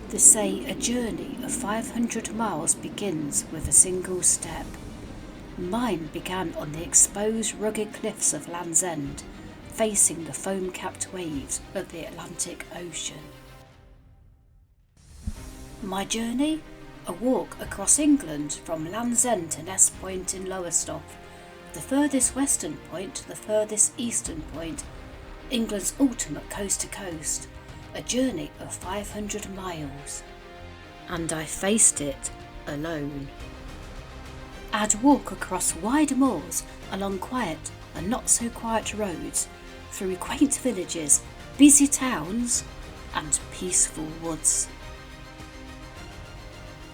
They say a journey of 500 miles begins with a single step. Mine began on the exposed rugged cliffs of Land's End, facing the foam-capped waves of the Atlantic Ocean. My journey? A walk across England from Land's End to Ness Point in Lowestoft, the furthest western point to the furthest eastern point, England's ultimate coast to coast, a journey of 500 miles. And I faced it alone. I'd walk across wide moors, along quiet and not so quiet roads, through quaint villages, busy towns and peaceful woods.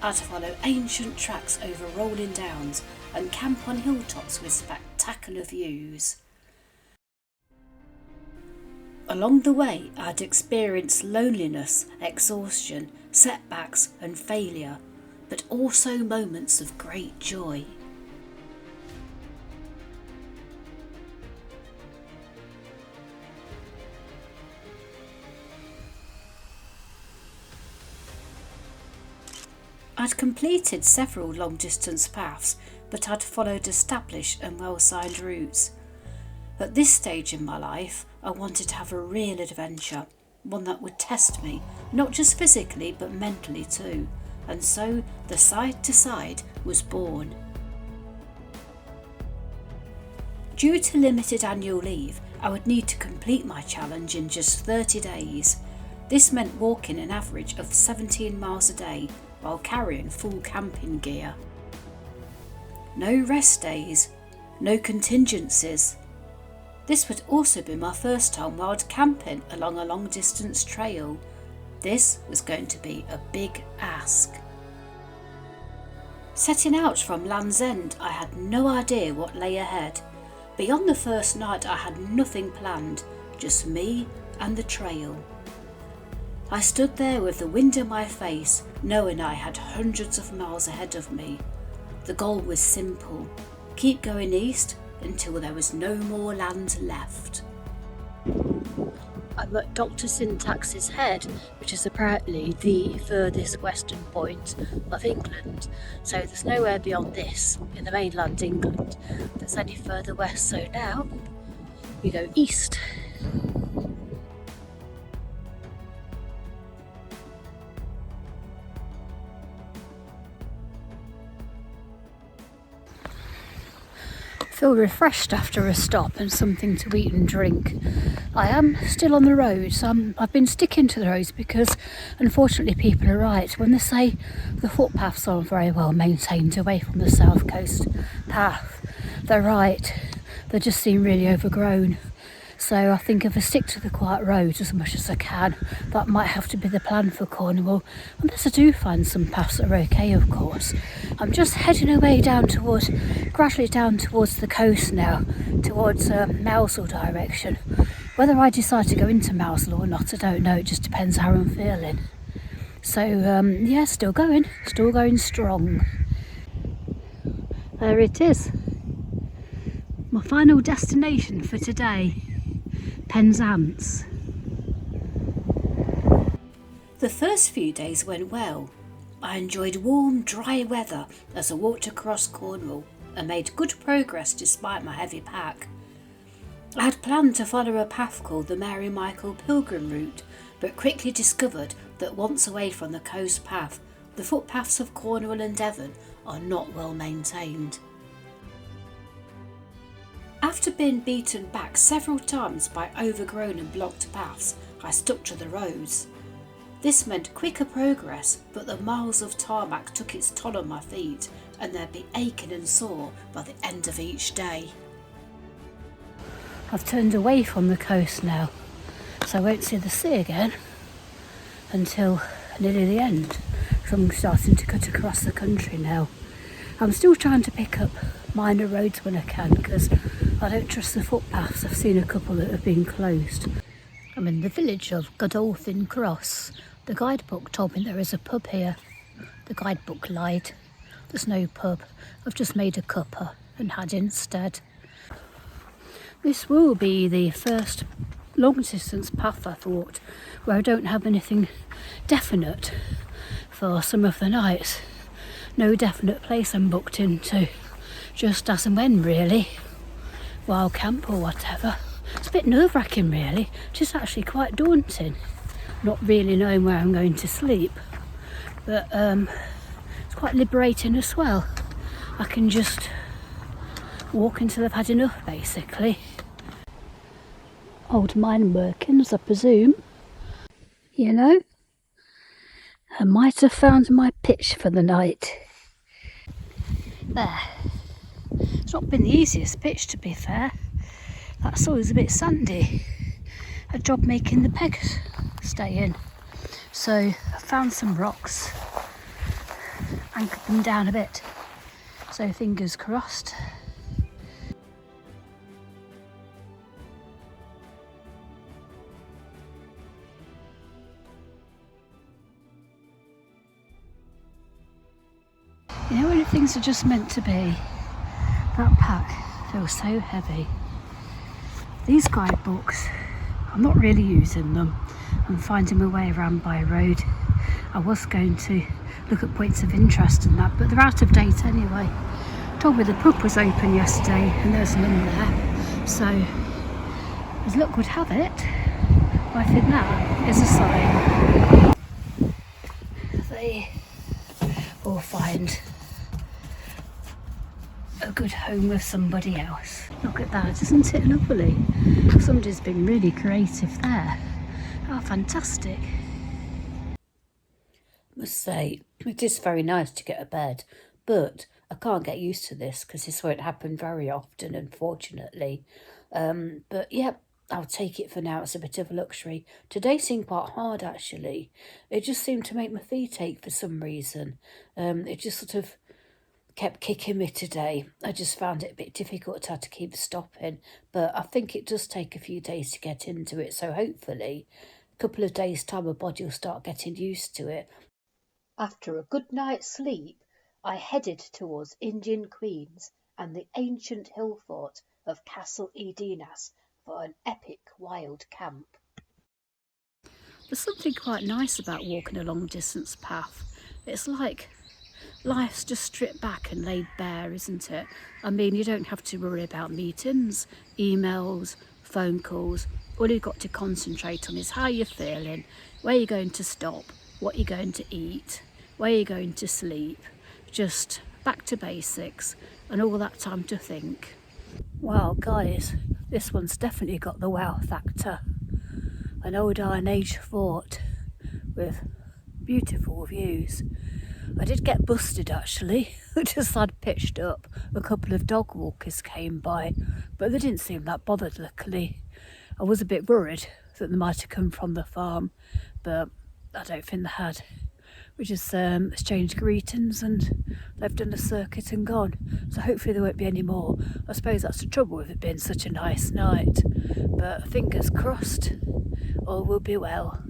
I'd follow ancient tracks over rolling downs and camp on hilltops with spectacular views. Along the way, I'd experience loneliness, exhaustion, setbacks and failure, but also moments of great joy. I'd completed several long-distance paths, but I'd followed established and well-signed routes. At this stage in my life, I wanted to have a real adventure, one that would test me, not just physically but mentally too, and so the Side to Side was born. Due to limited annual leave, I would need to complete my challenge in just 30 days. This meant walking an average of 17 miles a day while carrying full camping gear. No rest days, no contingencies. This would also be my first time wild camping along a long distance trail. This was going to be a big ask. Setting out from Land's End, I had no idea what lay ahead. Beyond the first night, I had nothing planned, just me and the trail. I stood there with the wind in my face, knowing I had hundreds of miles ahead of me. The goal was simple: keep going east until there was no more land left. I'm at Dr. Syntax's Head, which is apparently the furthest western point of England. So there's nowhere beyond this in the mainland England that's any further west. So now we go east. Feel refreshed after a stop and something to eat and drink. I am still on the roads. I've been sticking to the roads because unfortunately people are right when they say the footpaths aren't very well maintained away from the south coast path. They're right, they just seem really overgrown. So I think if I stick to the quiet roads as much as I can, that might have to be the plan for Cornwall, unless I do find some paths that are okay, of course. I'm just heading away gradually down towards the coast now, towards Mousehole direction. Whether I decide to go into Mousehole or not, I don't know, it just depends how I'm feeling. So yeah, still going strong. There it is, my final destination for today. Penzance. The first few days went well. I enjoyed warm, dry weather as I walked across Cornwall and made good progress despite my heavy pack. I had planned to follow a path called the Mary Michael Pilgrim route, but quickly discovered that once away from the coast path, the footpaths of Cornwall and Devon are not well maintained. After being beaten back several times by overgrown and blocked paths, I stuck to the roads. This meant quicker progress, but the miles of tarmac took its toll on my feet, and they'd be aching and sore by the end of each day. I've turned away from the coast now, so I won't see the sea again until nearly the end, because I'm starting to cut across the country now. I'm still trying to pick up minor roads when I can, because I don't trust the footpaths. I've seen a couple that have been closed. I'm in the village of Godolphin Cross. The guidebook told me there is a pub here. The guidebook lied. There's no pub. I've just made a cuppa and had instead. This will be the first long distance path, I thought, where I don't have anything definite for some of the nights. No definite place I'm booked into, just as and when really, wild camp or whatever. It's a bit nerve-wracking really, just actually quite daunting, not really knowing where I'm going to sleep, but it's quite liberating as well. I can just walk until I've had enough basically. Old mine workings, I presume. You know, I might have found my pitch for the night. There. It's not been the easiest pitch to be fair. That's always a bit sandy. A job making the pegs stay in. So I found some rocks, anchored them down a bit. So fingers crossed. You know when things are just meant to be? That pack feels so heavy. These guidebooks, I'm not really using them. I'm finding my way around by road. I was going to look at points of interest and that, but they're out of date anyway. Told me the pub was open yesterday and there's none there. So, as luck would have it, I think that is a sign they will find a good home with somebody else. Look at that, isn't it lovely? Somebody's been really creative there. How fantastic. I must say, it is very nice to get a bed, but I can't get used to this because this won't happen very often, unfortunately. But yeah, I'll take it for now. It's a bit of a luxury. Today seemed quite hard actually. It just seemed to make my feet ache for some reason. It just sort of kept kicking me today. I just found it a bit difficult to have to keep stopping, but I think it does take a few days to get into it, so hopefully a couple of days time my body will start getting used to it. After a good night's sleep, I headed towards Indian Queens and the ancient hill fort of Castle Edinas for an epic wild camp. There's something quite nice about walking a long distance path. It's like life's just stripped back and laid bare, isn't it? I mean, you don't have to worry about meetings, emails, phone calls. All you've got to concentrate on is how you're feeling, where you're going to stop, what you're going to eat, where you're going to sleep. Just back to basics and all that time to think. Wow, guys, this one's definitely got the wow factor. An old Iron Age fort with beautiful views. I did get busted actually. Just I'd pitched up. A couple of dog walkers came by, but they didn't seem that bothered luckily. I was a bit worried that they might have come from the farm, but I don't think they had. We just exchanged greetings and they've done a circuit and gone. So hopefully there won't be any more. I suppose that's the trouble with it being such a nice night. But fingers crossed, all will be well.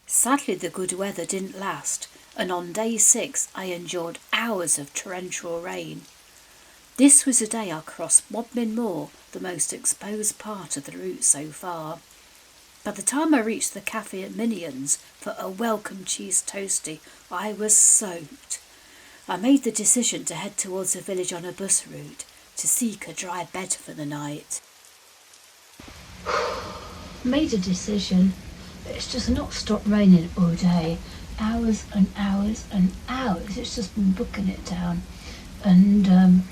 Sadly the good weather didn't last, and on day 6 I endured hours of torrential rain. This was the day I crossed Bodmin Moor, the most exposed part of the route so far. By the time I reached the cafe at Minion's for a welcome cheese toastie, I was soaked. I made the decision to head towards the village on a bus route to seek a dry bed for the night. Made a decision. It's just not stopped raining all day. Hours and hours and hours. It's just been booking it down. And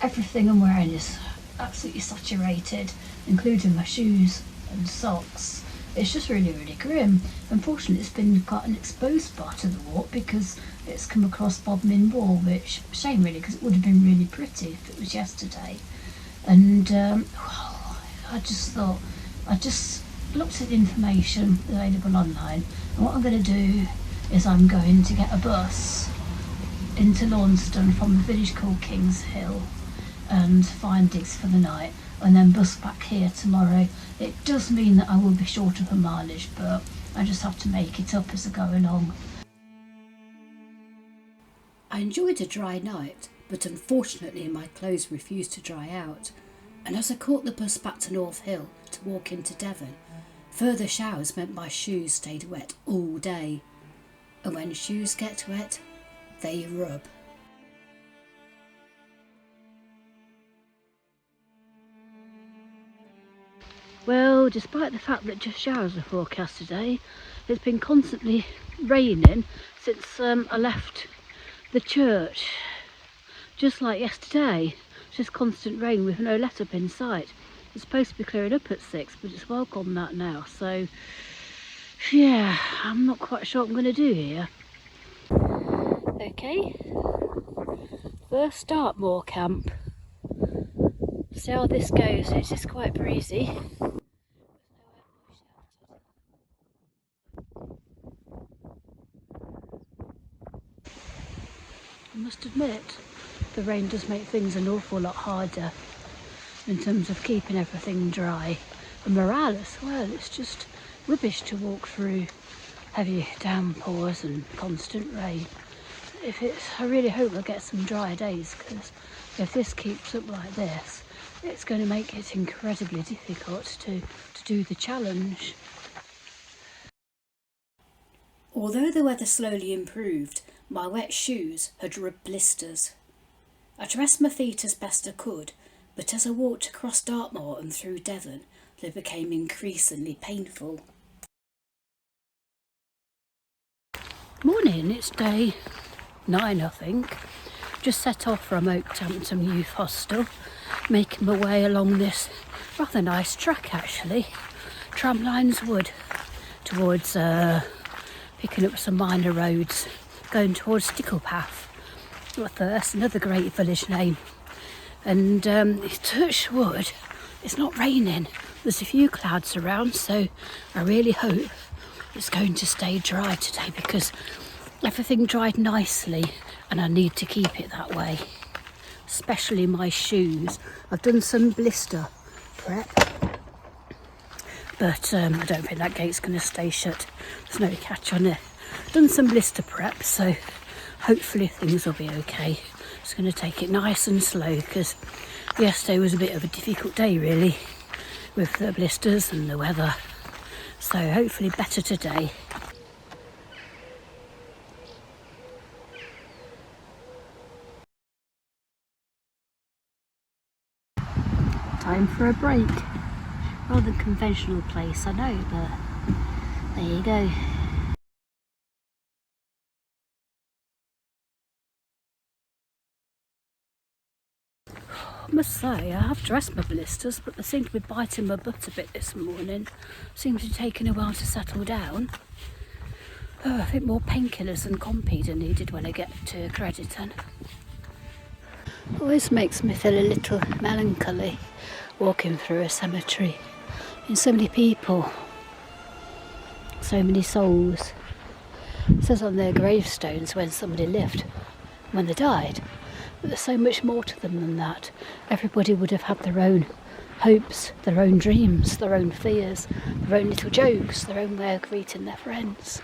everything I'm wearing is absolutely saturated, including my shoes and socks. It's just really, really grim. Unfortunately, it's been quite an exposed part of the walk because it's come across Bodmin Moor, which, shame really, because it would have been really pretty if it was yesterday. And I just thought, I just looked at the information available online, and what I'm going to do is I'm going to get a bus into Lowestoft from a village called Kings Hill and find digs for the night, and then bus back here tomorrow. It does mean that I will be short of a mileage, but I just have to make it up as I go along. I enjoyed a dry night, but unfortunately my clothes refused to dry out, and as I caught the bus back to North Hill to walk into Devon, further showers meant my shoes stayed wet all day. And when shoes get wet, they rub. Well, despite the fact that just showers are forecast today, it's been constantly raining since I left the church. Just like yesterday, just constant rain with no let up in sight. It's supposed to be clearing up at 6, but it's well gone that now. So, yeah, I'm not quite sure what I'm going to do here. Okay, first Dartmoor camp. See how this goes. It's just quite breezy. I must admit, the rain does make things an awful lot harder in terms of keeping everything dry. And morale as well, it's just rubbish to walk through heavy downpours and constant rain. I really hope we'll get some dry days, because if this keeps up like this, it's going to make it incredibly difficult to do the challenge. Although the weather slowly improved, my wet shoes had rubbed blisters. I dressed my feet as best I could, but as I walked across Dartmoor and through Devon, they became increasingly painful. Morning, it's day 9 I think. Just set off from Oakhampton Youth Hostel, making my way along this rather nice track actually, Tramlines Wood, towards picking up some minor roads, going towards Sticklepath. That's another great village name. And touch wood, it's not raining. There's a few clouds around, so I really hope it's going to stay dry today, because everything dried nicely and I need to keep it that way. Especially my shoes. I've done some blister prep, but I don't think that gate's going to stay shut. There's no catch on it. I've done some blister prep, so hopefully things will be okay. Just going to take it nice and slow, because yesterday was a bit of a difficult day really, with the blisters and the weather. So hopefully better today. Time for a break. Rather conventional place, I know, but there you go. I must say, I have dressed my blisters, but they seem to be biting my butt a bit this morning. Seems to be taking a while to settle down. I think more painkillers and Compeed are needed when I get to Crediton. Always makes me feel a little melancholy walking through a cemetery. And so many people, so many souls. It says on their gravestones when somebody lived, when they died. But there's so much more to them than that. Everybody would have had their own hopes, their own dreams, their own fears, their own little jokes, their own way of greeting their friends.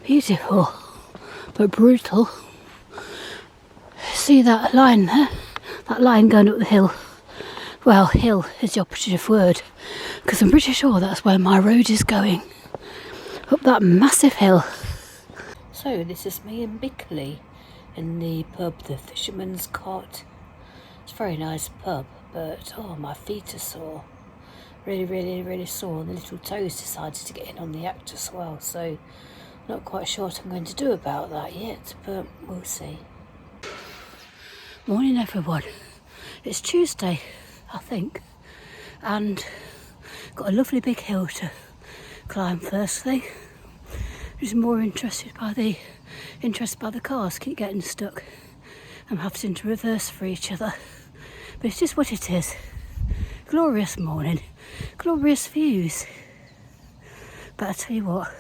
Beautiful, but brutal. See that line there? That line going up the hill. Well, hill is the operative word, because I'm pretty sure that's where my road is going. Up that massive hill. So this is me in Bickley, in the pub, the Fisherman's Cot. It's a very nice pub, but oh, my feet are sore. Really sore. The little toes decided to get in on the act as well, so not quite sure what I'm going to do about that yet, but we'll see. Morning everyone. It's Tuesday, I think, and got a lovely big hill to climb firstly. Just more interested by the cars keep getting stuck. I'm having to reverse for each other, but it's just what it is. Glorious morning, glorious views. But I tell you what,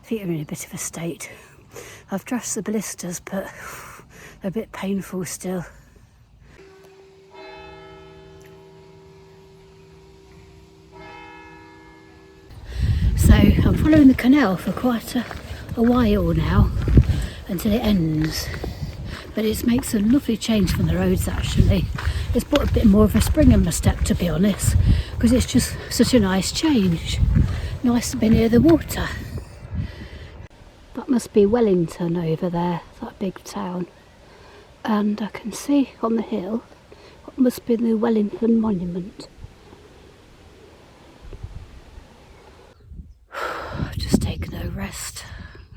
feet are in a bit of a state. I've dressed the blisters, but they're a bit painful still. So I'm following the canal for quite a while now, until it ends. but it makes a lovely change from the roads actually. It's put a bit more of a spring in my step, to be honest, because it's just such a nice change. Nice to be near the water. That must be Wellington over there, that big town. And I can see on the hill what must be the Wellington Monument. Just taken a rest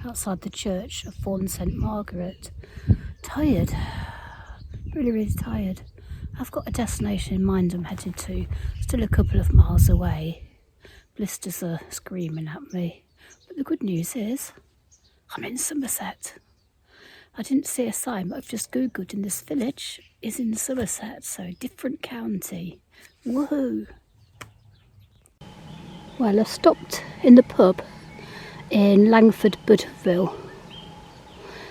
outside the church of Fawn St Margaret. Tired, really tired. I've got a destination in mind I'm headed to, still a couple of miles away. Blisters are screaming at me, but the good news is I'm in Somerset. I didn't see a sign, but I've just googled and this village is in Somerset, so different county. Woohoo! Well, I've stopped in the pub in Langford Budville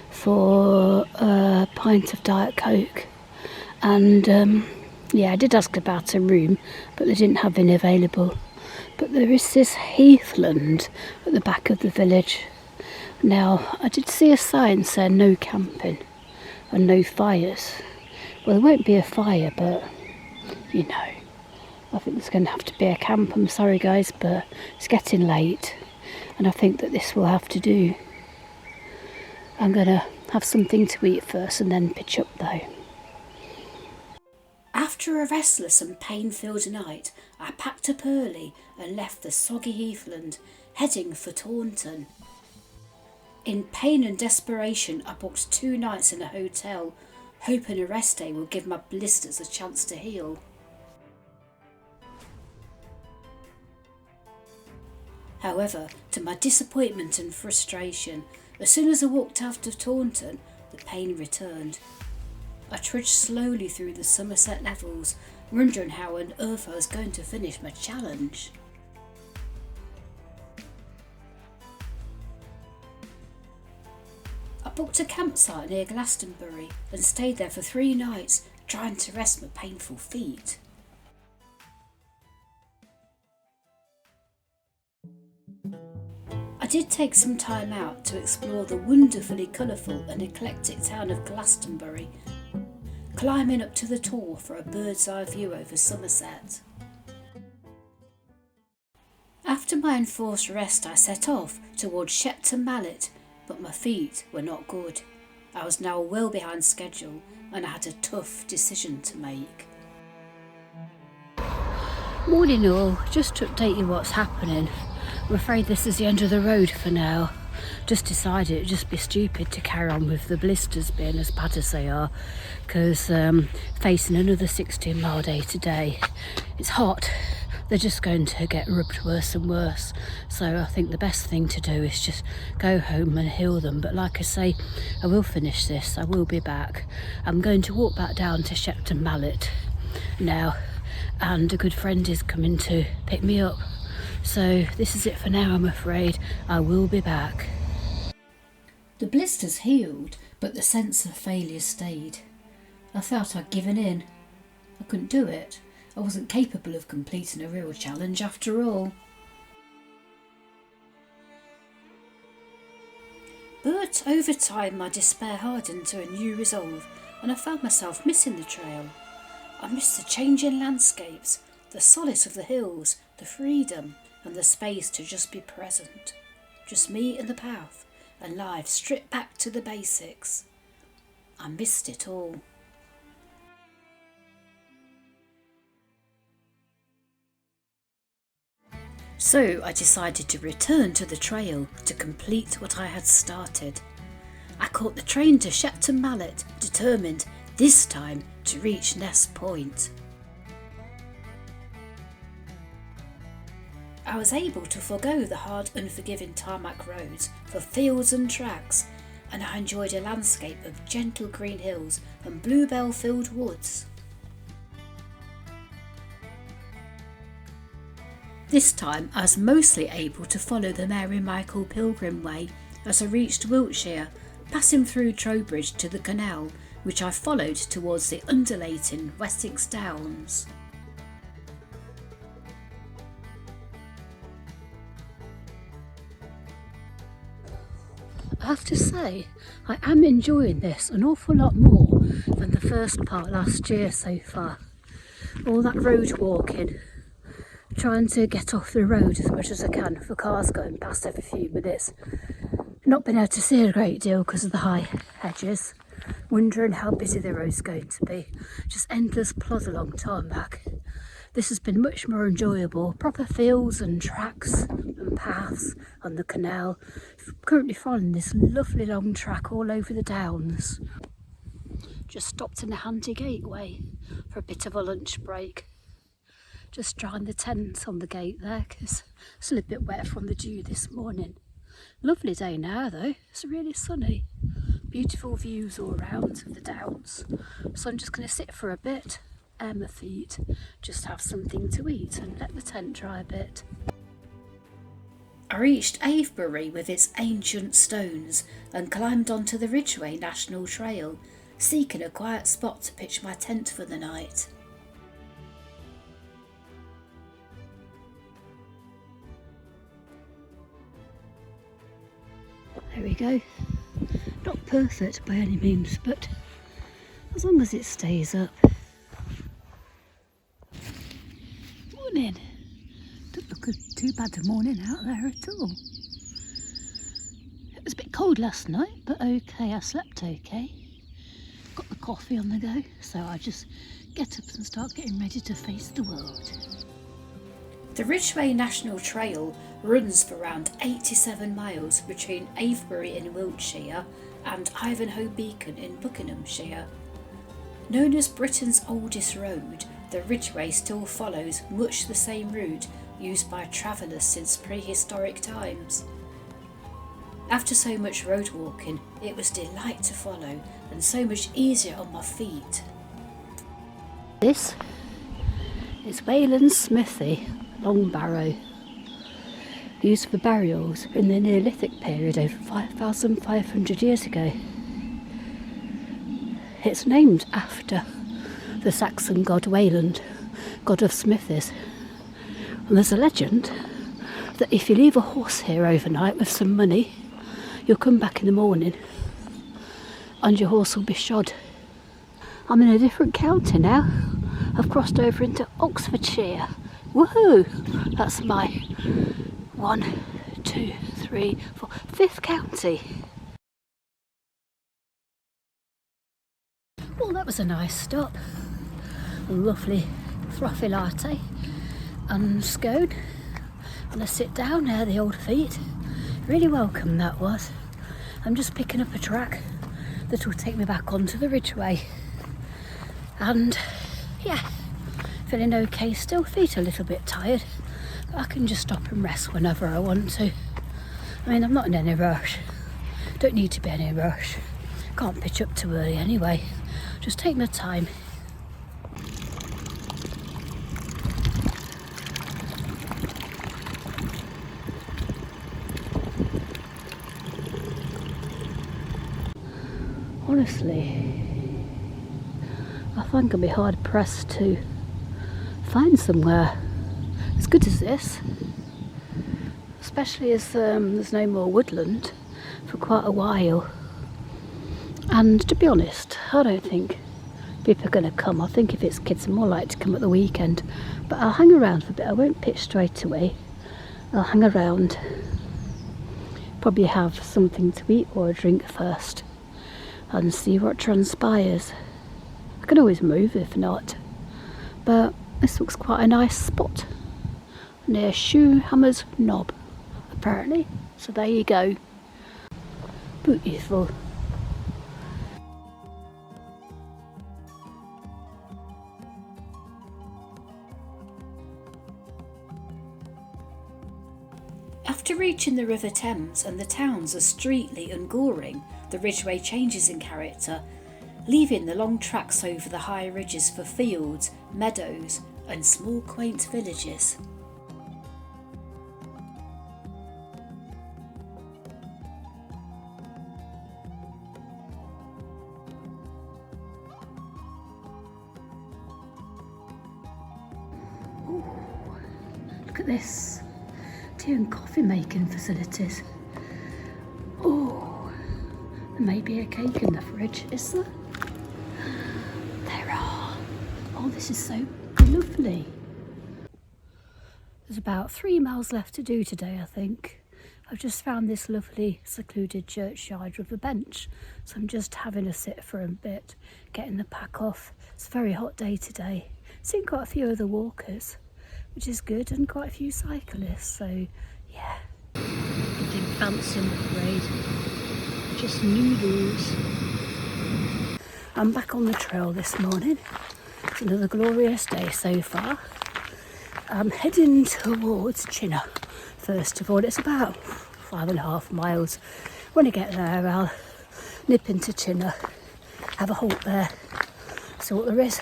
for a pint of Diet Coke, and yeah, I did ask about a room, but they didn't have any available. But there is this heathland at the back of the village. Now, I did see a sign saying no camping and no fires. Well, there won't be a fire, but you know, I think there's going to have to be a camp. I'm sorry guys, but it's getting late and I think that this will have to do. I'm going to have something to eat first and then pitch up though. After a restless and pain-filled night, I packed up early and left the soggy heathland, heading for Taunton. In pain and desperation, I booked 2 nights in a hotel, hoping a rest day will give my blisters a chance to heal. However, to my disappointment and frustration, as soon as I walked out of Taunton, the pain returned. I trudged slowly through the Somerset levels, wondering how on earth I was going to finish my challenge. I booked a campsite near Glastonbury and stayed there for 3 nights, trying to rest my painful feet. I did take some time out to explore the wonderfully colourful and eclectic town of Glastonbury, climbing up to the Tor for a bird's eye view over Somerset. After my enforced rest, I set off towards Shepton Mallet, but my feet were not good. I was now well behind schedule and I had a tough decision to make. Morning all, just to update you what's happening. I'm afraid this is the end of the road for now. Just decided it'd just be stupid to carry on with the blisters being as bad as they are, because facing another 16-mile day today. It's hot. They're just going to get rubbed worse and worse. So I think the best thing to do is just go home and heal them. But like I say, I will finish this. I will be back. I'm going to walk back down to Shepton Mallet now, and a good friend is coming to pick me up. So this is it for now, I'm afraid. I will be back. The blisters healed, but the sense of failure stayed. I felt I'd given in. I couldn't do it. I wasn't capable of completing a real challenge after all. But over time my despair hardened to a new resolve, and I found myself missing the trail. I missed the changing landscapes, the solace of the hills, the freedom and the space to just be present. Just me and the path, and life stripped back to the basics. I missed it all. So I decided to return to the trail to complete what I had started. I caught the train to Shepton Mallet, determined this time to reach Ness Point. I was able to forego the hard, unforgiving tarmac roads for fields and tracks, and I enjoyed a landscape of gentle green hills and bluebell-filled woods. This time I was mostly able to follow the Mary Michael Pilgrim Way as I reached Wiltshire, passing through Trowbridge to the canal, which I followed towards the undulating Wessex Downs. have to say, I am enjoying this an awful lot more than the first part last year so far. All that road walking, trying to get off the road as much as I can for cars going past every few minutes. Not been able to see a great deal because of the high hedges. Wondering how busy the road's going to be. Just endless plod along tarmac. This has been much more enjoyable. Proper fields and tracks and paths on the canal. Currently following this lovely long track all over the downs. Just stopped in the handy gateway for a bit of a lunch break. Just drying the tents on the gate there because it's a little bit wet from the dew this morning. Lovely day now though, it's really sunny. Beautiful views all around of the downs. So I'm just going to sit for a bit, air my feet, just have something to eat and let the tent dry a bit. I reached Avebury with its ancient stones and climbed onto the Ridgeway National Trail, seeking a quiet spot to pitch my tent for the night. There we go. Not perfect by any means, but as long as it stays up. Morning. Don't look too bad a morning out there at all. It was a bit cold last night, but okay, I slept okay. Got the coffee on the go, so I just get up and start getting ready to face the world. The Ridgeway National Trail runs for around 87 miles between Avebury in Wiltshire and Ivanhoe Beacon in Buckinghamshire. Known as Britain's oldest road, the Ridgeway still follows much the same route used by travellers since prehistoric times. After so much road walking, it was a delight to follow and so much easier on my feet. This is Wayland's Smithy, Long Barrow, used for burials in the Neolithic period over 5,500 years ago. It's named after the Saxon god Wayland, god of smithies. And there's a legend that if you leave a horse here overnight with some money, you'll come back in the morning and your horse will be shod. I'm in a different county now. I've crossed over into Oxfordshire. Woohoo! That's my 1, 2, 3, 4, 5th county. Well, that was a nice stop. A lovely frothy latte and scone. And I sit down there, the old feet. Really welcome that was. I'm just picking up a track that will take me back onto the Ridgeway. And yeah, feeling okay still, feet a little bit tired, but I can just stop and rest whenever I want to. I mean, I'm not in any rush, don't need to be in any rush, can't pitch up too early anyway, just take my time. Honestly, I think I'll be hard pressed to find somewhere as good as this, especially as there's no more woodland for quite a while. And to be honest, I don't think people are going to come. I think if it's kids, are more likely to come at the weekend. But I'll hang around for a bit. I won't pitch straight away. I'll hang around, probably have something to eat or a drink first and see what transpires. I can always move if not, but this looks quite a nice spot near Shoehammer's Knob, apparently. So there you go. Beautiful. After reaching the River Thames and the towns are streetly and Goring, the Ridgeway changes in character, leaving the long tracks over the high ridges for fields, meadows and small quaint villages. Ooh, look at this, tea and coffee making facilities. Oh, There may be a cake in the fridge, is there? There are. Oh, this is so lovely. There's about 3 miles left to do today, I think. I've just found this lovely secluded churchyard with a bench, so I'm just having a sit for a bit, getting the pack off. It's a very hot day today. Seen quite a few other walkers, which is good, and quite a few cyclists, so yeah. Nothing fancy, I'm afraid. Just noodles. I'm back on the trail this morning. It's another glorious day so far. I'm heading towards Chinner. First of all, it's about 5.5 miles. When I get there, I'll nip into Chinner, have a halt there, see what there is.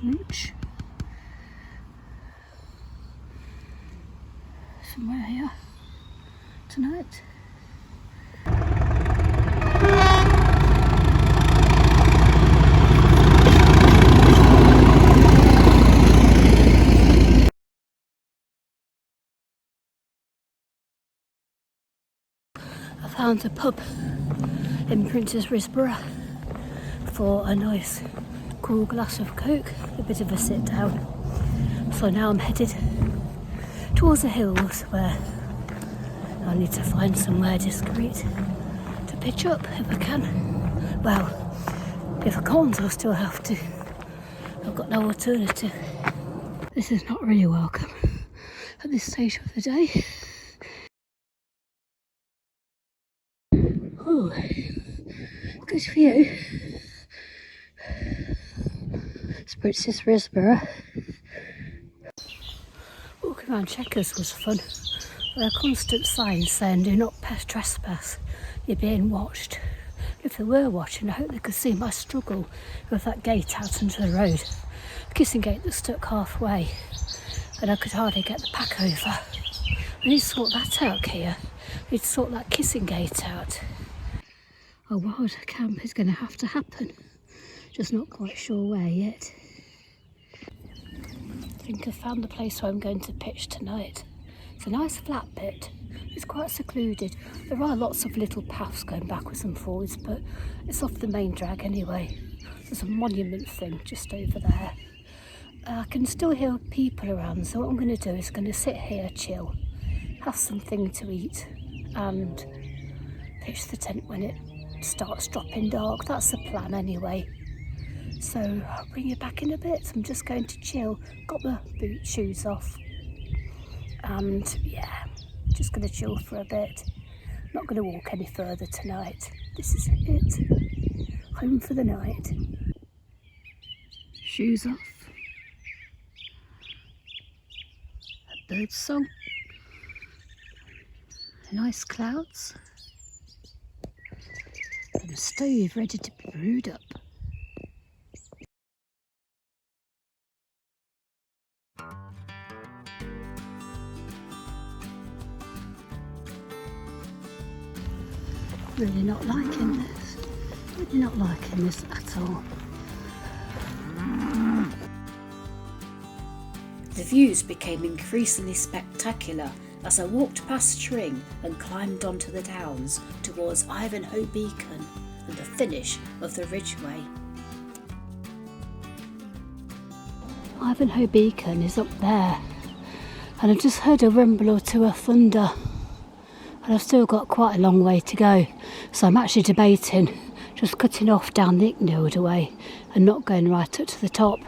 Mooch. Somewhere here tonight. I found a pub in Princess Risborough for a nice cool glass of Coke, a bit of a sit down. So now I'm headed towards the hills where I need to find somewhere discreet to pitch up if I can. Well, if I can't, I'll still have to. I've got no alternative. This is not really welcome at this stage of the day. Oh, good view. It's Princess Risborough. Walking around Chequers was fun. There are constant signs saying do not trespass, you're being watched. If they were watching, I hope they could see my struggle with that gate out into the road. The kissing gate that stuck halfway and I could hardly get the pack over. We need to sort that out here. We need to sort that kissing gate out. A wild camp is going to have to happen. Just not quite sure where yet. I think I've found the place where I'm going to pitch tonight. It's a nice flat pit. It's quite secluded. There are lots of little paths going backwards and forwards, but it's off the main drag anyway. There's a monument thing just over there. I can still hear people around, so what I'm going to do is going to sit here, chill, have something to eat, and pitch the tent when it starts dropping dark. That's the plan anyway. So I'll bring you back in a bit. I'm just going to chill. Got the boot shoes off. And yeah, just going to chill for a bit. Not going to walk any further tonight. This is it. Home for the night. Shoes off. A bird's song. Nice clouds. And a stove ready to be brewed up. Really not liking this. Really not liking this at all. The views became increasingly spectacular as I walked past Tring and climbed onto the downs towards Ivanhoe Beacon and the finish of the Ridgeway. Ivanhoe Beacon is up there, and I've just heard a rumble or two of thunder, and I've still got quite a long way to go, so I'm actually debating just cutting off down the Icknield Way and not going right up to the top.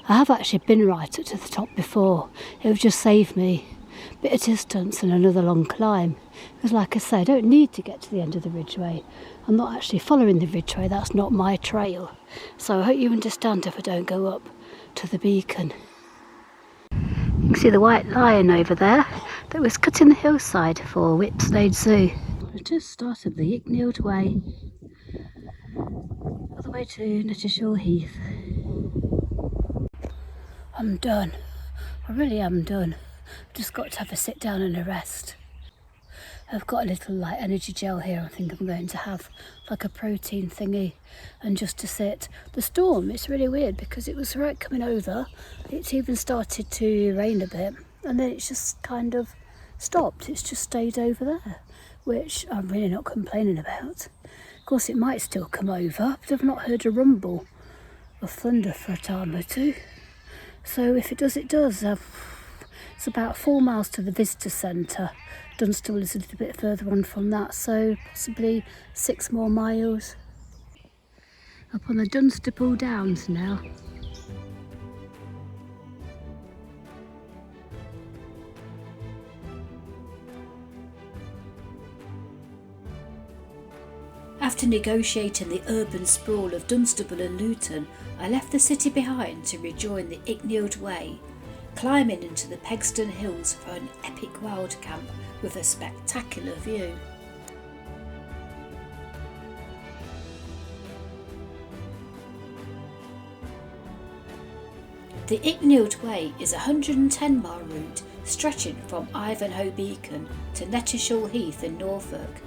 I have actually been right up to the top before. It would just save me a bit of distance and another long climb, because like I say, I don't need to get to the end of the Ridgeway. I'm not actually following the Ridgeway, that's not my trail, so I hope you understand if I don't go up to the beacon. You can see the white lion over there that was cutting the hillside for Whipsnade Zoo. I just started the Icknield Way all the way to Nettershall Heath. I'm done. I really am done. I've just got to have a sit down and a rest. I've got a little like energy gel here. I think I'm going to have like a protein thingy and just to sit. The storm, it's really weird because it was right coming over. It's even started to rain a bit and then it's just kind of stopped. It's just stayed over there, which I'm really not complaining about. Of course it might still come over, but I've not heard a rumble of thunder for a time or two. So if it does, it does. It's about 4 miles to the visitor centre. Dunstable is a little bit further on from that, so possibly 6 more miles. Up on the Dunstable Downs now. After negotiating the urban sprawl of Dunstable and Luton, I left the city behind to rejoin the Icknield Way, climbing into the Pegston Hills for an epic wild camp with a spectacular view. The Icknield Way is a 110-mile route stretching from Ivanhoe Beacon to Nettershall Heath in Norfolk.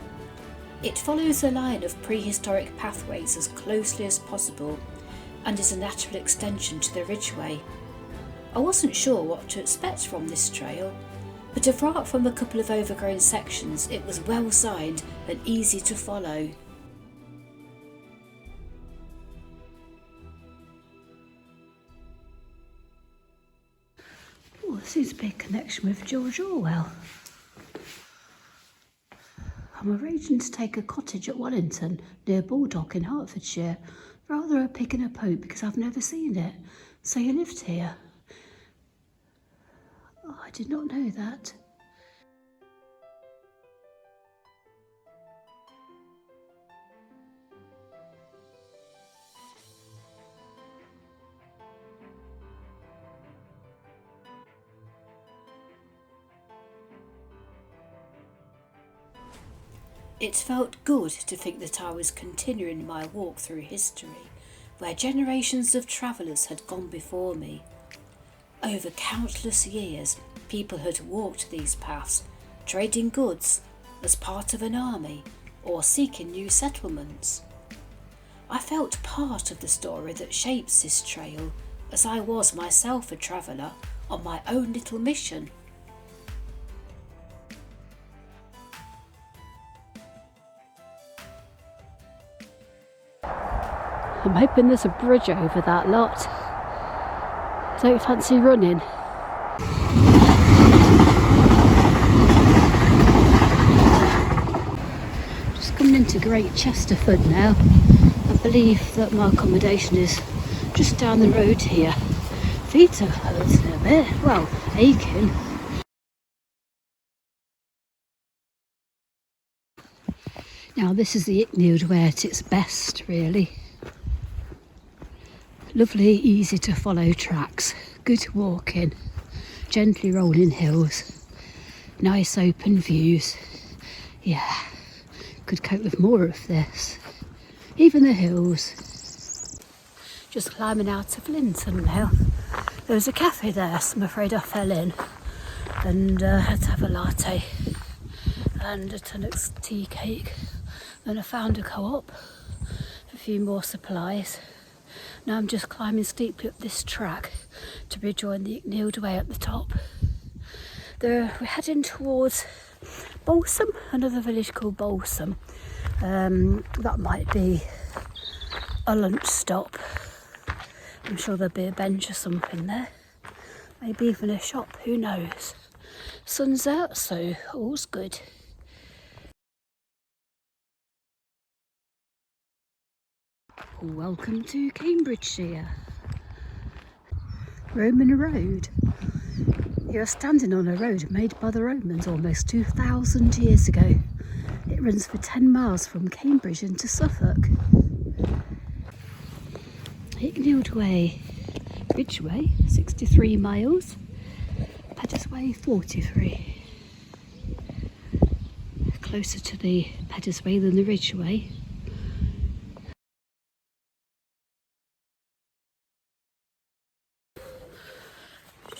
It follows a line of prehistoric pathways as closely as possible and is a natural extension to the Ridgeway. I wasn't sure what to expect from this trail, but apart from a couple of overgrown sections, it was well signed and easy to follow. Oh, there seems to be a connection with George Orwell. I'm arranging to take a cottage at Wellington near Baldock in Hertfordshire. Rather a pick and a poke because I've never seen it. So you lived here? Oh, I did not know that. It felt good to think that I was continuing my walk through history, where generations of travellers had gone before me. Over countless years, people had walked these paths, trading goods, as part of an army, or seeking new settlements. I felt part of the story that shapes this trail, as I was myself a traveller on my own little mission. I'm hoping there's a bridge over that lot. Don't fancy running. Just coming into Great Chesterford now. I believe that my accommodation is just down the road here. Feet are hurting a bit, well, aching. Now this is the Icknield Way at its best, really. Lovely, easy to follow tracks, good walking, gently rolling hills, nice open views. Yeah, could cope with more of this. Even the hills. Just climbing out of Linton now. There was a cafe there, so I'm afraid I fell in and had to have a latte and a Tunnock's tea cake. Then I found a co-op, a few more supplies. Now I'm just climbing steeply up this track to rejoin the Icknield Way at the top. We're heading towards Balsam, another village called Balsam. That might be a lunch stop. I'm sure there'll be a bench or something there. Maybe even a shop, who knows. Sun's out, so all's good. Welcome to Cambridgeshire. Roman Road. You're standing on a road made by the Romans almost 2,000 years ago. It runs for 10 miles from Cambridge into Suffolk. Icknield Way. Ridgeway, 63 miles. Peddersway, 43. Closer to the Peddersway than the Ridgeway.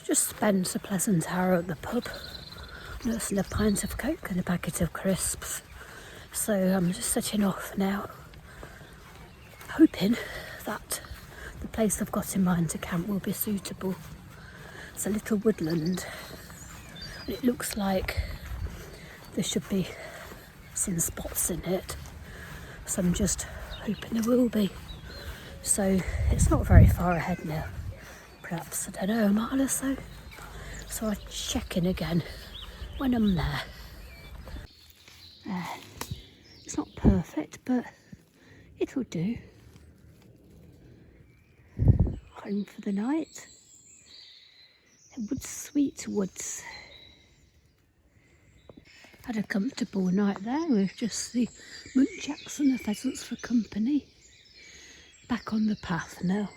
Just spends a pleasant hour at the pub. nursing a pint of Coke and a packet of crisps. So I'm just setting off now, hoping that the place I've got in mind to camp will be suitable. It's a little woodland, and it looks like there should be some spots in it, so I'm just hoping there will be. So it's not very far ahead now, perhaps, I don't know, a mile or so. So I'll check in again when I'm there. It's not perfect, but it'll do. Home for the night. Sweet woods. Had a comfortable night there with just the muntjacs and the pheasants for company. Back on the path now.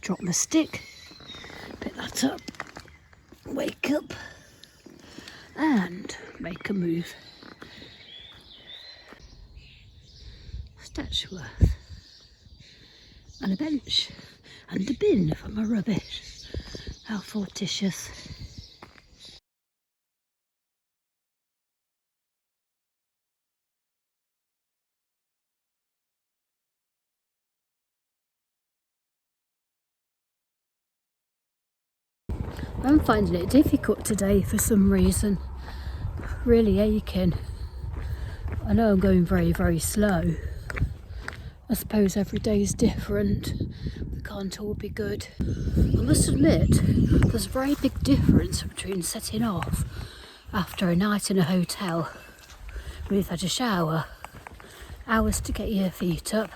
Drop my stick, pick that up, wake up and make a move. Statueworth and a bench and a bin for my rubbish. How fortuitous. I'm finding it difficult today for some reason. Really aching. I know I'm going very, very slow. I suppose every day is different. We can't all be good. I must admit, there's a very big difference between setting off after a night in a hotel. We've had a shower, hours to get your feet up,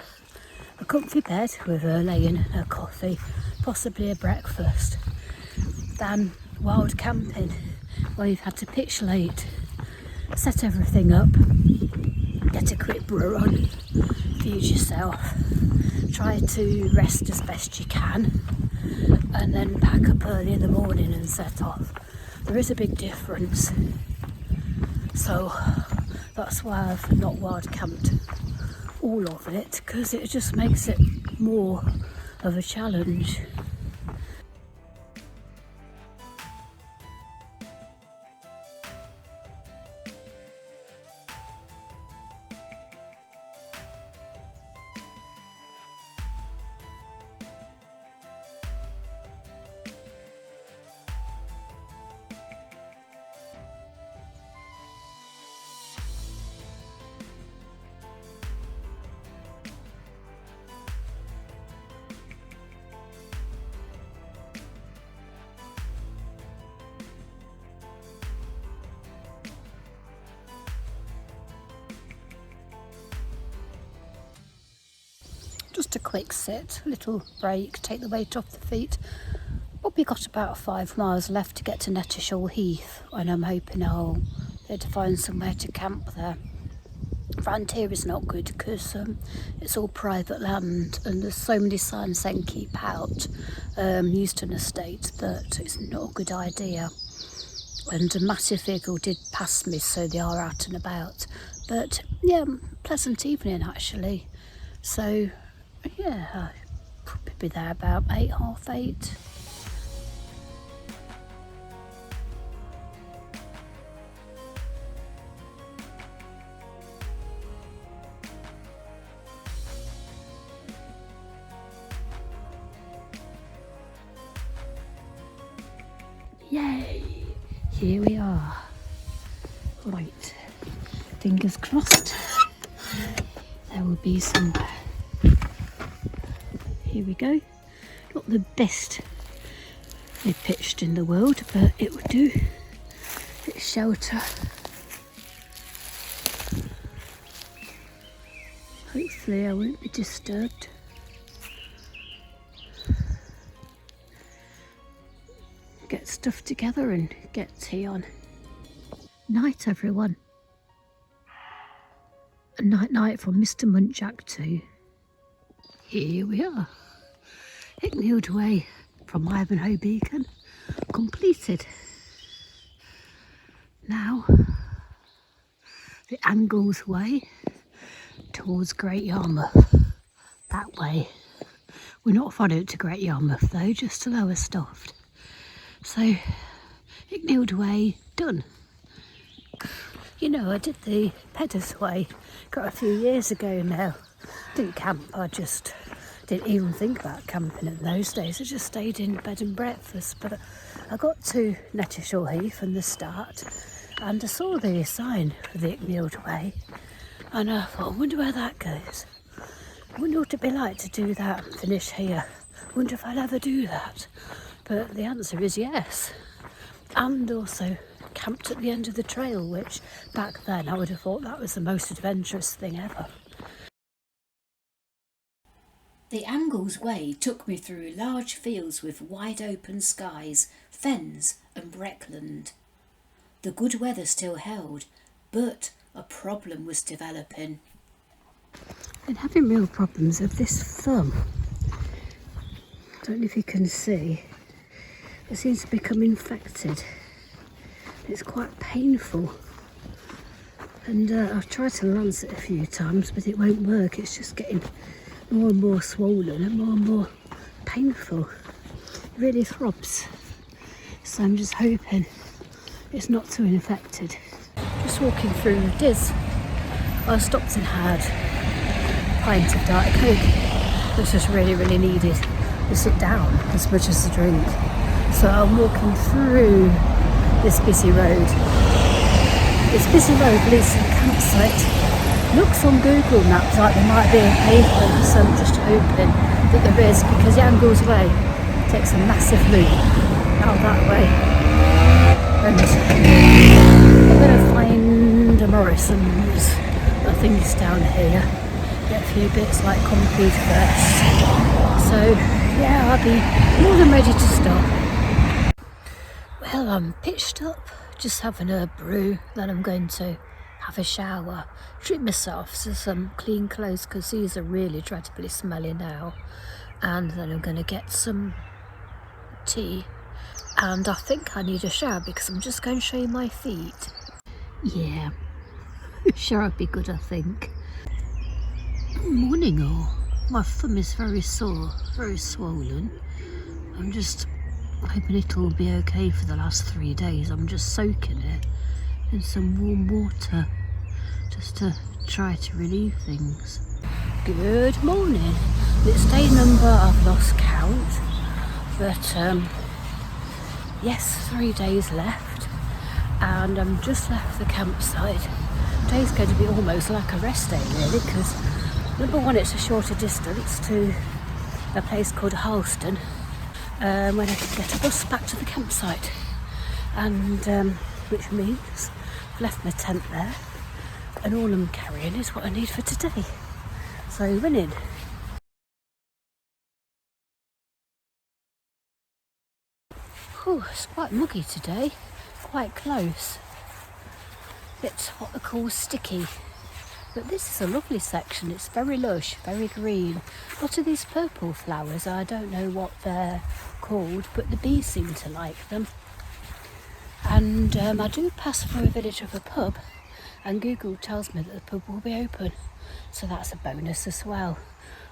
a comfy bed with a lay-in and a coffee, possibly a breakfast, than wild camping where you've had to pitch late, set everything up, get a quick brew on, feed yourself, try to rest as best you can, and then pack up early in the morning and set off. There is a big difference, so that's why I've not wild camped all of it, because it just makes it more of a challenge. Just a quick sit, a little break, take the weight off the feet. Probably got about 5 miles left to get to Nettershall Heath, and I'm hoping I'll be able to find somewhere to camp there. Around here is not good because it's all private land and there's so many signs saying keep out. Euston Estate, that it's not a good idea. And a massive vehicle did pass me, so they are out and about. But yeah, pleasant evening actually. So yeah, I'll probably be there about 8, half 8. Yay! Here we are. Right, fingers crossed. There will be some. Here we go. Not the best they pitched in the world, but it would do. It's shelter. Hopefully I won't be disturbed. Get stuff together and get tea on. Night everyone. A night from Mr. Muntjac too. Here we are. Icknield Way from Ivanhoe Beacon completed. Now the Angles Way towards Great Yarmouth. That way. We're not far out to Great Yarmouth though, just to Lowestoft. So Icknield Way done. You know, I did the Pedders Way got a few years ago now. Didn't camp, I just didn't even think about camping in those days. I just stayed in bed and breakfast. But I got to Nethershall Heath from the start and I saw the sign for the Icknield Way and I thought, I wonder where that goes. I wonder what it'd be like to do that and finish here. I wonder if I'll ever do that. But the answer is yes. And also camped at the end of the trail, which back then I would have thought that was the most adventurous thing ever. The Angles Way took me through large fields with wide open skies, fens and breckland. The good weather still held, but a problem was developing. I'm having real problems with this thumb. Don't know if you can see. It seems to become infected. It's quite painful. And I've tried to lance it a few times, but it won't work. It's just getting more and more swollen and more painful. It really throbs. So I'm just hoping it's not too infected. Just walking through Diz. I stopped and had a pint of Diet Coke, which was really needed to sit down as much as to drink. So I'm walking through this busy road. This busy road leads to the campsite. Looks on Google Maps like there might be a pavement, so I'm just hoping that there is, because the Angles Way takes a massive loop out that way. And I'm going to find a Morrison's. I think it's down here. Get a few bits like concrete first. So yeah, I'll be more than ready to start. Well, I'm pitched up, just having a brew, then I'm going to have a shower, treat myself to some clean clothes because these are really dreadfully smelly now, and then I'm going to get some tea, and I think I need a shower because I'm just going to show you my feet. Yeah, shower would be good, I think. Morning all. My thumb is very sore, very swollen. I'm just hoping it'll be okay for the last 3 days. I'm just soaking it in some warm water just to try to relieve things. Good morning. It's day number, I've lost count, but yes, 3 days left and I'm just left the campsite. Today's going to be almost like a rest day really, because number one, it's a shorter distance to a place called Halston, when I can get a bus back to the campsite, and which means I've left my tent there and all I'm carrying is what I need for today. So running. Oh, it's quite muggy today, quite close. It's what they call sticky. But this is a lovely section, it's very lush, very green. A lot of these purple flowers, I don't know what they're called, but the bees seem to like them. And I do pass through a village of a pub, and Google tells me that the pub will be open. So that's a bonus as well.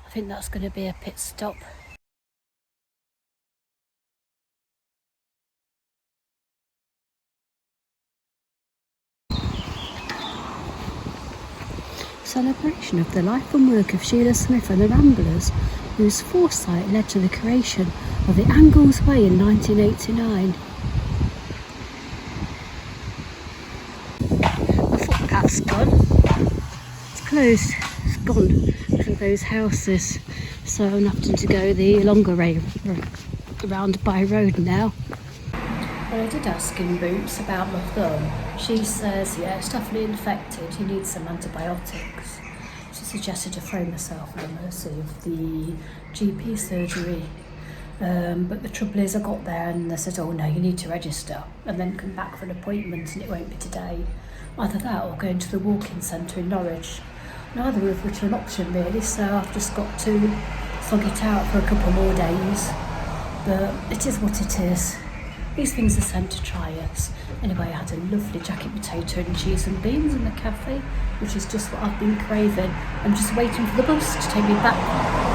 I think that's going to be a pit stop. Celebration of the life and work of Sheila Smith and the Ramblers, whose foresight led to the creation of the Angles Way in 1989. The footpath's gone. It's closed. It's gone for those houses. So I'm having to go the longer way around by road now. Well, I did ask in Boots about my thumb. She says, yeah, it's definitely infected. You need some antibiotics. She suggested to throw myself at the mercy of the GP surgery. But the trouble is I got there and they said, oh no, you need to register and then come back for an appointment, and it won't be today. Either that or going to the walk-in centre in Norwich. Neither of which are an option really, so I've just got to slog it out for a couple more days. But it is what it is. These things are sent to try us. Anyway, I had a lovely jacket potato and cheese and beans in the cafe, which is just what I've been craving. I'm just waiting for the bus to take me back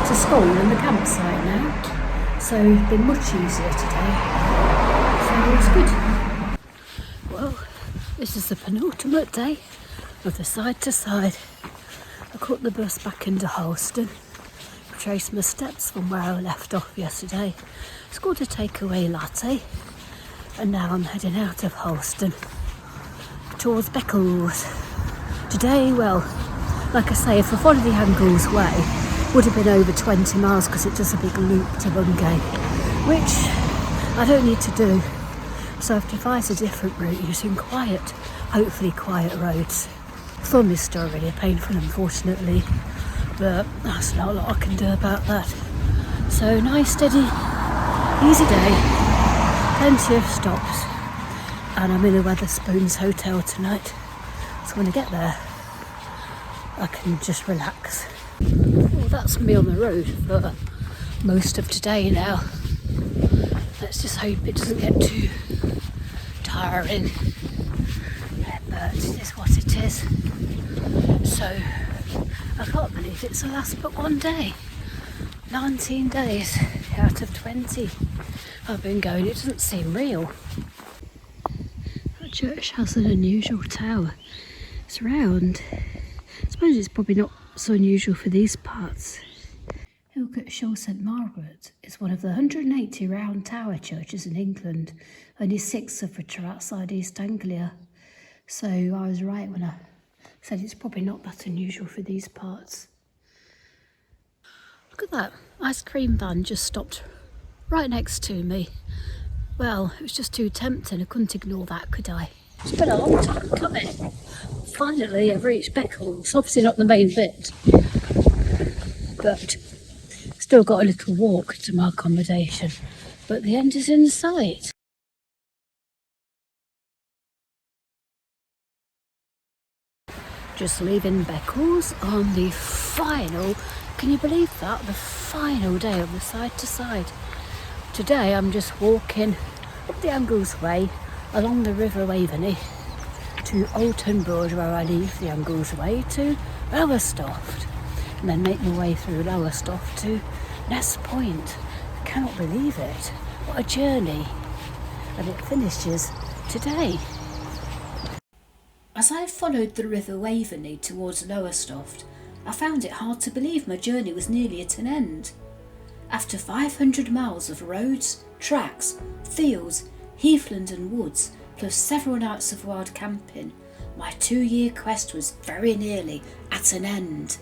to school and the campsite now. So it's been much easier today. So it's good. This is the penultimate day of the side to side. I caught the bus back into Holston, traced my steps from where I left off yesterday, scored a takeaway latte, and now I'm heading out of Holston towards Beccles. Today, well, like I say, if I followed the Angles Way, it would have been over 20 miles because it does a big loop to Bungay, which I don't need to do. So I've devised a different route using quiet, hopefully quiet roads. Thumb is still really painful, unfortunately, but that's not a lot I can do about that. So nice, steady, easy day, plenty of stops, and I'm in the Wetherspoons Hotel tonight. So when I get there, I can just relax. Well, that's me on the road for most of today now. Let's just hope it doesn't get too tiring, but it is what it is. So I can't believe it's the last but one day. 19 days out of 20 I've been going. It doesn't seem real. That church has an unusual tower. It's round. I suppose it's probably not so unusual for these parts. Ilkett Shaw St Margaret is one of the 180 round tower churches in England. Only 6 of which are outside East Anglia. So I was right when I said it's probably not that unusual for these parts. Look at that, ice cream van just stopped right next to me. Well, it was just too tempting, I couldn't ignore that, could I? It's been a long time coming. Finally I've reached Beccles, obviously not the main bit, but still got a little walk to my accommodation, but the end is in sight. Just leaving Beccles on the final, can you believe that? The final day of the side to side. Today I'm just walking up the Angles Way along the River Waveney to Alton Broad, where I leave the Angles Way, to Lowestoft, and then make my way through Lowestoft to Ness Point. I cannot believe it. What a journey. And it finishes today. As I followed the River Waveney towards Lowestoft, I found it hard to believe my journey was nearly at an end. After 500 miles of roads, tracks, fields, heathland and woods, plus several nights of wild camping, my 2-year quest was very nearly at an end.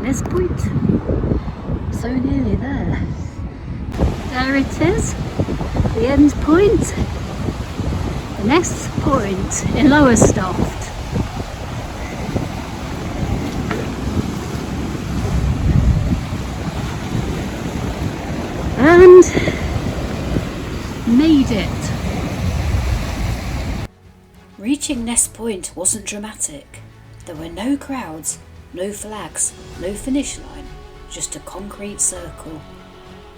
Ness Point, so nearly there. There it is, the end point, the Ness Point in Lowestoft. And made it. Reaching Ness Point wasn't dramatic. There were no crowds, no flags, no finish line, just a concrete circle.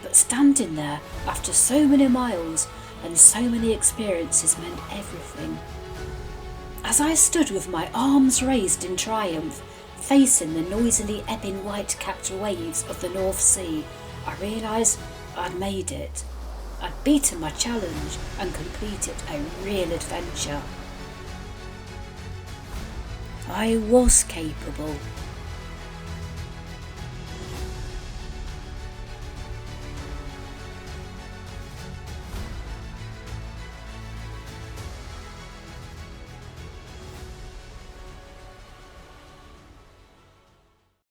But standing there after so many miles and so many experiences meant everything. As I stood with my arms raised in triumph, facing the noisily ebbing white-capped waves of the North Sea, I realised I'd made it. I'd beaten my challenge and completed a real adventure. I was capable.